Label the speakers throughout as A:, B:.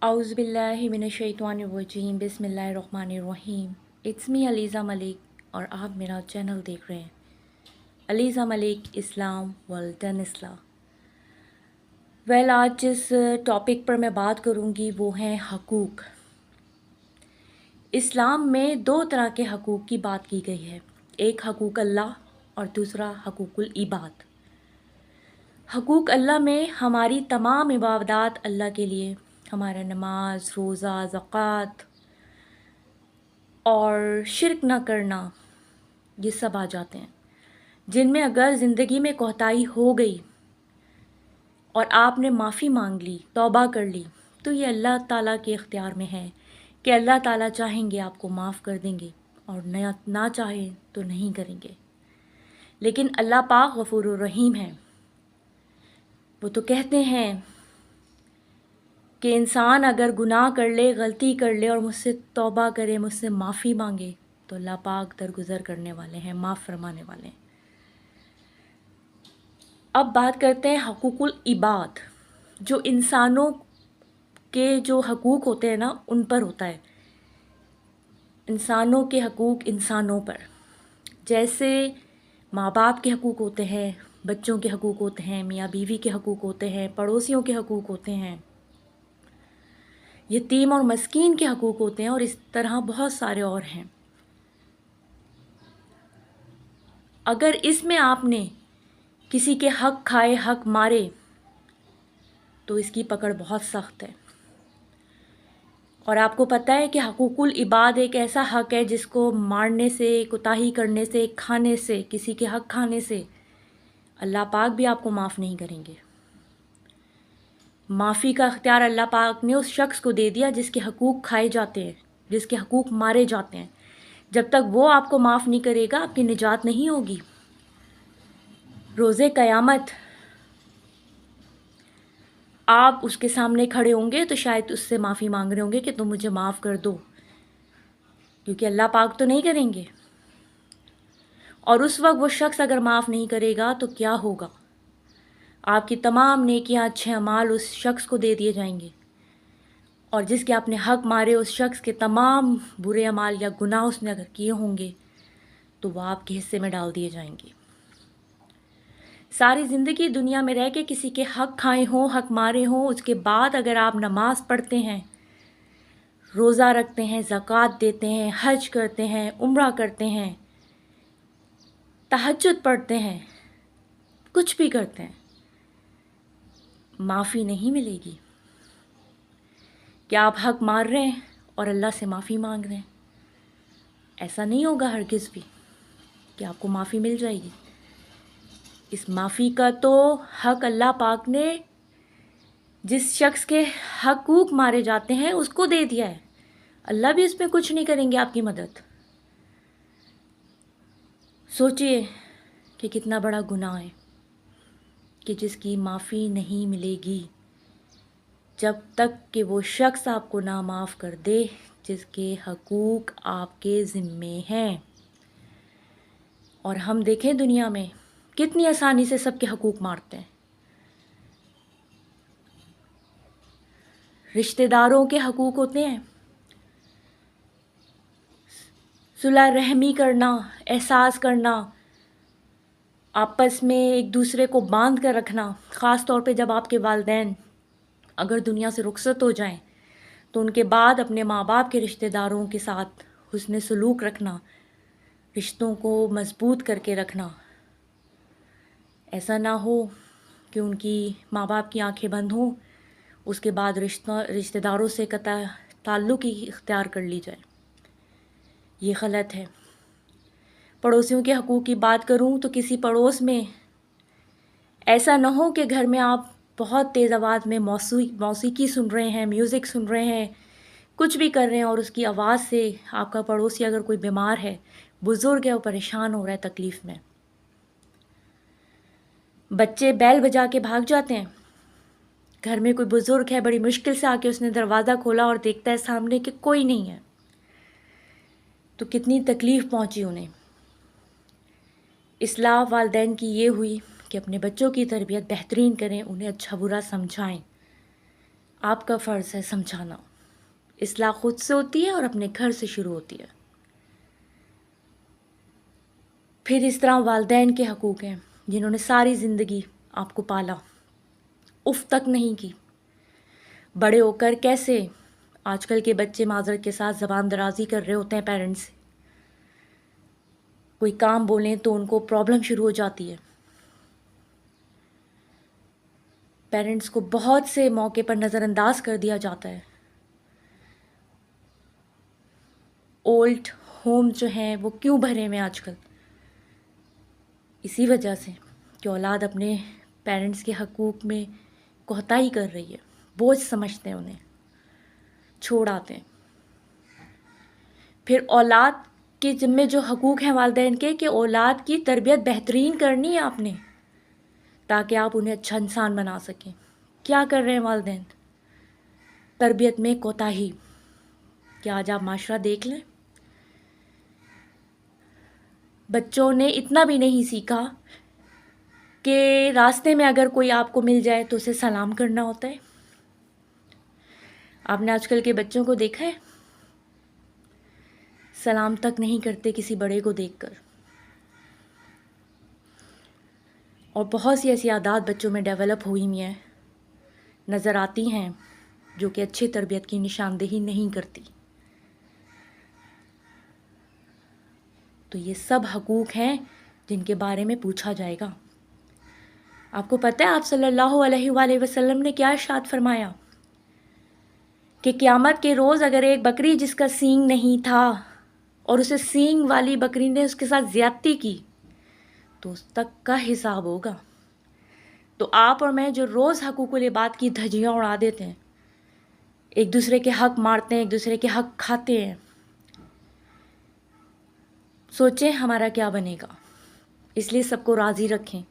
A: औज़ु बिल्लाहि मिनश्शैतानिर्रजीम बिस्मिल्लाहिर्रहमानिर्रहीम। It's me Aliza Malik और आप मेरा चैनल देख रहे हैं अलीज़ा मलिक इस्लाम वर्ल्ड इस्लाम। आज जिस टॉपिक पर मैं बात करूँगी वो है हकूक़। इस्लाम में दो तरह के हकूक़ की बात की गई है, एक हकूक़ अल्लाह और दूसरा हकूक़ुल इबाद। हकूक़ अल्लाह में हमारी तमाम इबादत अल्लाह के लिए, हमारा नमाज, रोज़ा, ज़कात और शिर्क न करना, ये सब आ जाते हैं, जिनमें अगर ज़िंदगी में कोताही हो गई और आपने माफ़ी मांग ली, तौबा कर ली, तो ये अल्लाह ताला के इख्तियार में है कि अल्लाह ताला चाहेंगे आपको माफ़ कर देंगे और ना चाहे तो नहीं करेंगे। लेकिन अल्लाह पाक गफ़ूरुर रहीम है। वो तो कहते हैं कि इंसान अगर गुनाह कर ले, गलती कर ले और मुझसे तौबा करे, मुझसे माफ़ी मांगे, तो अल्लाह पाक दरगुज़र करने वाले हैं, माफ़ फरमाने वाले हैं। अब बात करते हैं हकूक़ुल इबाद। जो इंसानों के जो हकूक़ होते हैं ना, उन पर होता है, इंसानों के हकूक़ इंसानों पर। जैसे माँ बाप के हकूक़ होते हैं, बच्चों के हकूक़ होते हैं, मियाँ बीवी के हकूक़ होते हैं, पड़ोसियों के हकूक़ होते हैं, यतीम और मस्कीन के हकूक़ होते हैं, और इस तरह बहुत सारे और हैं। अगर इसमें आपने किसी के हक़ खाए, हक़ मारे, तो इसकी पकड़ बहुत सख्त है। और आपको पता है कि हकूक़ुल इबाद एक ऐसा हक़ है जिसको मारने से, कोताही करने से, खाने से, किसी के हक़ खाने से अल्लाह पाक भी आपको माफ़ नहीं करेंगे। माफ़ी का इख्तियार अल्लाह पाक ने उस शख्स को दे दिया जिसके हकूक़ खाए जाते हैं, जिसके हकूक़ मारे जाते हैं। जब तक वो आपको माफ़ नहीं करेगा, आपकी निजात नहीं होगी। रोज़े क़यामत आप उसके सामने खड़े होंगे तो शायद उससे माफ़ी मांग रहे होंगे कि तुम मुझे माफ़ कर दो, क्योंकि अल्लाह पाक तो नहीं करेंगे। और उस वक्त वो शख्स अगर माफ़ नहीं करेगा तो क्या होगा? आपकी तमाम नेकियां, अच्छे अमाल उस शख्स को दे दिए जाएंगे, और जिसके आपने हक़ मारे उस शख्स के तमाम बुरे अमाल या गुनाह उसने अगर किए होंगे तो वह आपके हिस्से में डाल दिए जाएंगे। सारी ज़िंदगी दुनिया में रह के किसी के हक़ खाए हों, हक़ मारे हों, उसके बाद अगर आप नमाज़ पढ़ते हैं, रोज़ा रखते हैं, ज़कात देते हैं, हज करते हैं, उम्रा करते हैं, तहज्जुद पढ़ते हैं, कुछ भी करते हैं, माफ़ी नहीं मिलेगी। क्या आप हक़ मार रहे हैं और अल्लाह से माफ़ी मांग रहे हैं? ऐसा नहीं होगा हरगिज़ भी कि आपको माफ़ी मिल जाएगी। इस माफ़ी का तो हक़ अल्लाह पाक ने जिस शख्स के हकूक़ मारे जाते हैं उसको दे दिया है। अल्लाह भी इसमें कुछ नहीं करेंगे आपकी मदद। सोचिए कि कितना बड़ा गुनाह है कि जिसकी माफ़ी नहीं मिलेगी जब तक कि वो शख्स आपको ना माफ़ कर दे जिसके हकूक़ आपके ज़िम्मे हैं। और हम देखें दुनिया में कितनी आसानी से सबके हकूक़ मारते हैं। रिश्तेदारों के हकूक़ होते हैं, सुलह रहमी करना, एहसास करना, आपस में एक दूसरे को बांध कर रखना। ख़ास तौर पे जब आपके वालिदैन अगर दुनिया से रुखसत हो जाएं तो उनके बाद अपने माँ बाप के रिश्तेदारों के साथ हुस्न सलूक रखना, रिश्तों को मज़बूत करके रखना। ऐसा ना हो कि उनकी माँ बाप की आंखें बंद हों, उसके बाद रिश्तेदारों से कतई ताल्लुक़ ही इख्तियार कर ली जाए। ये गलत है। पड़ोसियों के हकूक़ की बात करूं तो किसी पड़ोस में ऐसा ना हो कि घर में आप बहुत तेज़ आवाज़ में मौसीकी सुन रहे हैं, म्यूज़िक सुन रहे हैं, कुछ भी कर रहे हैं, और उसकी आवाज़ से आपका पड़ोसी अगर कोई बीमार है, बुज़ुर्ग है, वो परेशान हो रहा है, तकलीफ़ में, बच्चे बैल बजा के भाग जाते हैं। घर में कोई बुज़ुर्ग है, बड़ी मुश्किल से आके उसने दरवाज़ा खोला और देखता है सामने कि कोई नहीं है, तो कितनी तकलीफ़ पहुंची उन्हें। इस्लाह वालिदैन की ये हुई कि अपने बच्चों की तरबियत बेहतरीन करें, उन्हें अच्छा बुरा समझाएं, آپ کا فرض ہے سمجھانا. اصلاح خود سے ہوتی ہے اور اپنے گھر سے شروع ہوتی ہے. پھر اس طرح والدین کے حقوق ہیں جنہوں نے ساری زندگی آپ کو پالا، اف تک نہیں کی. بڑے ہو کر کیسے آج کل کے بچے معذرت کے ساتھ زبان درازی کر رہے ہوتے ہیں پیرنٹس سے. کوئی کام بولیں تو ان کو پرابلم شروع ہو جاتی ہے. پیرنٹس کو بہت سے موقع پر نظر انداز کر دیا جاتا ہے. اولڈ ہوم جو ہیں وہ کیوں بھرے ہوئے آج کل؟ اسی وجہ سے کہ اولاد اپنے پیرنٹس کے حقوق میں کوتاہی کر رہی ہے، بوجھ سمجھتے ہیں انہیں، چھوڑ آتے ہیں. پھر اولاد کے ذمے جو حقوق ہیں والدین کے، کہ اولاد کی تربیت بہترین کرنی ہے آپ نے تاکہ آپ انہیں اچھا انسان بنا سکیں. کیا کر رہے ہیں والدین؟ تربیت میں کوتاہی. کیا آج آپ معاشرہ دیکھ لیں، بچوں نے اتنا بھی نہیں سیکھا کہ راستے میں اگر کوئی آپ کو مل جائے تو اسے سلام کرنا ہوتا ہے. آپ نے آج کل کے بچوں کو دیکھا ہے، سلام تک نہیں کرتے کسی بڑے کو دیکھ کر. اور بہت سی ایسی عادات بچوں میں ڈیولپ ہوئی ہیں، نظر آتی ہیں، جو کہ اچھی تربیت کی نشاندہی نہیں کرتی. تو یہ سب حقوق ہیں جن کے بارے میں پوچھا جائے گا. آپ کو پتہ ہے آپ صلی اللہ علیہ وآلہ وسلم نے کیا ارشاد فرمایا کہ قیامت کے روز اگر ایک بکری جس کا سینگ نہیں تھا اور اسے سینگ والی بکری نے اس کے ساتھ زیادتی کی تو اس تک کا حساب ہوگا. تو آپ اور میں جو روز حقوق العباد کی دھجیاں اڑا دیتے ہیں، ایک دوسرے کے حق مارتے ہیں، ایک دوسرے کے حق کھاتے ہیں، سوچیں ہمارا کیا بنے گا. اس لیے سب کو راضی رکھیں،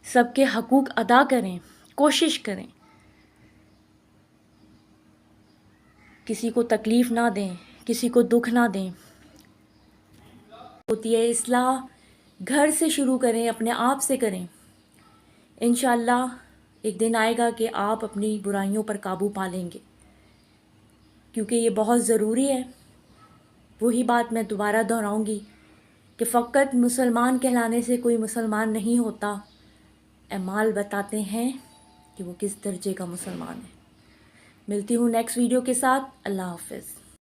A: سب کے حقوق ادا کریں، کوشش کریں، کسی کو تکلیف نہ دیں، کسی کو دکھ نہ دیں. ہوتی ہے اصلاح گھر سے شروع کریں، اپنے آپ سے کریں. انشاءاللہ ایک دن آئے گا کہ آپ اپنی برائیوں پر قابو پا لیں گے، کیونکہ یہ بہت ضروری ہے. وہی بات میں دوبارہ دہراؤں گی کہ فقط مسلمان کہلانے سے کوئی مسلمان نہیں ہوتا، اعمال بتاتے ہیں کہ وہ کس درجے کا مسلمان ہے. ملتی ہوں نیکسٹ ویڈیو کے ساتھ. اللہ حافظ.